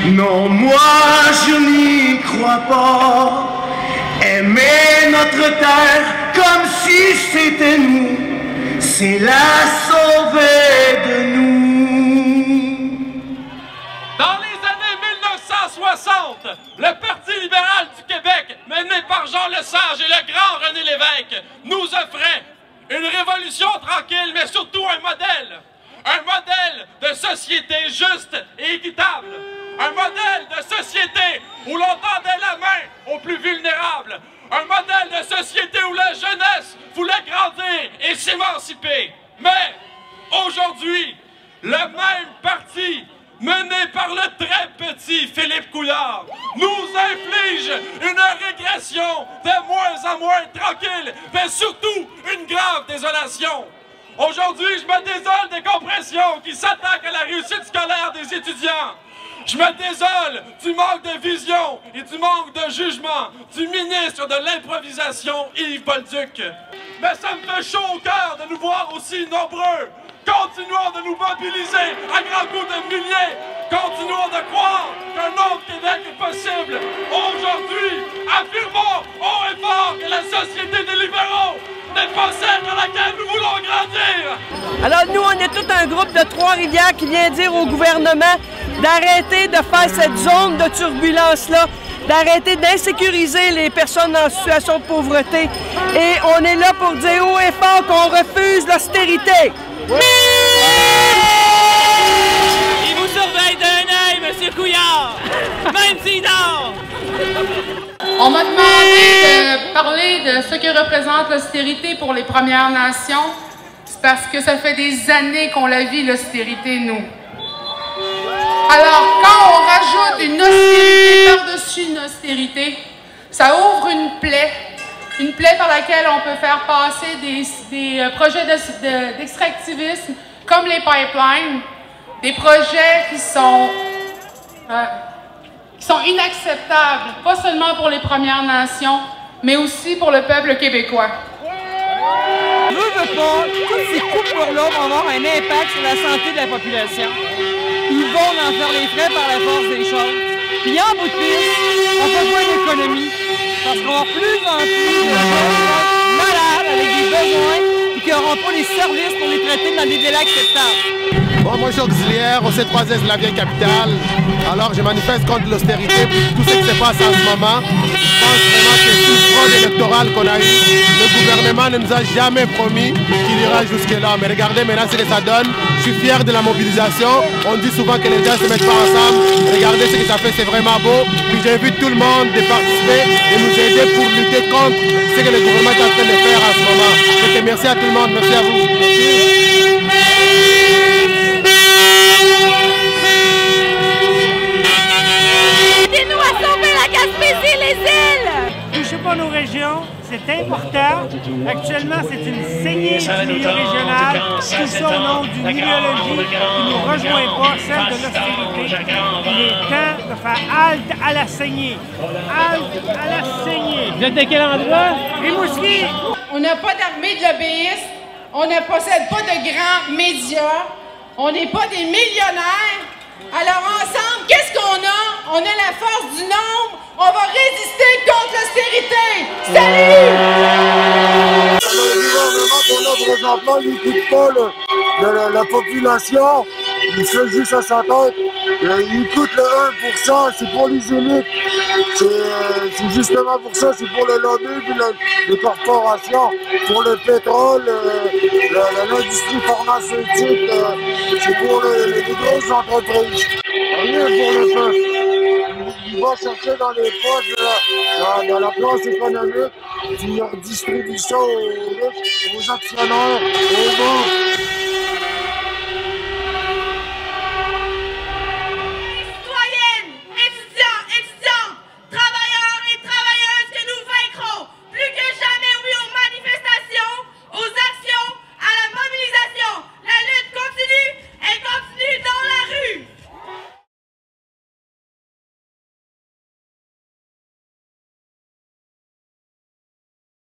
Non, moi je n'y crois pas. Aimer notre terre comme si c'était nous, c'est la sauver de nous. Dans les années 1960, le Parti libéral du Québec, mené par Jean Lesage et le grand René Lévesque, nous offrait une révolution tranquille, mais surtout un modèle de société juste et équitable, un modèle de société où l'on tendait la main aux plus vulnérables, un modèle de société où la jeunesse voulait grandir et s'émanciper. Mais aujourd'hui, le même parti, mené par le très petit Philippe Couillard, nous inflige une régression de moins en moins tranquille, mais surtout une grave désolation. Aujourd'hui, je me désole des compressions qui s'attaquent à la réussite scolaire des étudiants. Je me désole du manque de vision et du manque de jugement du ministre de l'improvisation Yves Bolduc. Mais ça me fait chaud au cœur de nous voir aussi nombreux. Continuons de nous mobiliser à grands coups de milliers. Continuons de croire qu'un autre Québec est possible. Aujourd'hui, affirmons haut et fort que la société des libéraux n'est pas celle dans laquelle nous voulons grandir. Alors nous, on est tout un groupe de Trois-Rivières qui vient dire au gouvernement d'arrêter de faire cette zone de turbulence-là, d'arrêter d'insécuriser les personnes en situation de pauvreté. Et on est là pour dire haut et fort qu'on refuse l'austérité. Oui! Il vous surveille d'un œil, M. Couillard, même s'il dort. On m'a demandé de parler de ce que représente l'austérité pour les Premières Nations. C'est parce que ça fait des années qu'on la vit, l'austérité, nous. Alors, quand on rajoute une austérité par-dessus une austérité, ça ouvre une plaie par laquelle on peut faire passer des projets d'extractivisme comme les pipelines, des projets qui sont inacceptables, pas seulement pour les Premières Nations, mais aussi pour le peuple québécois. On veut pas, tous ces coupures-là vont avoir un impact sur la santé de la population. Ils vont en faire les frais par la force des choses. Puis en bout de piste, on fait pas d'économie. Parce qu'on va avoir plus en plus de gens malades avec des besoins et qui n'auront pas les services pour les traiter dans des délais acceptables. Bon, moi je suis auxiliaire au C3S de la vieille capitale. Alors je manifeste contre l'austérité, tout ce qui se passe en ce moment. Je pense vraiment que tout le fraude électoral qu'on a eu, le gouvernement ne nous a jamais promis qu'il ira jusque-là. Mais regardez maintenant ce que ça donne. Je suis fier de la mobilisation. On dit souvent que les gens ne se mettent pas ensemble. Regardez ce que ça fait, c'est vraiment beau. Puis j'invite tout le monde de participer et nous aider pour lutter contre ce que le gouvernement est en train de faire en ce moment. Donc merci à tout le monde, merci à vous. Touchez pas nos régions, c'est important. Actuellement, c'est une saignée du milieu régional. Tout ça au nom d'une idéologie qui ne nous rejoint pas, celle de l'austérité. Il est temps de faire halte à la saignée. Halte à la saignée. Vous êtes de quel endroit? Rimouski. On n'a pas d'armée de lobbyistes, on ne possède pas de grands médias, on n'est pas des millionnaires. Alors ensemble, qu'est-ce qu'on a? On a la force du nombre, on va résister contre l'austérité. Salut! Le gouvernement qu'on a présentement n'écoute pas la population, il fait juste à sa tête. Il coûte le 1%, c'est pour les élites. C'est justement pour ça, c'est pour le lobby, puis les corporations, pour le pétrole, l'industrie pharmaceutique, c'est pour les grosses entreprises. Rien pour le peuple. Il va chercher dans les poches, dans la place économique, puis il redistribue ça aux actionnaires, aux banques.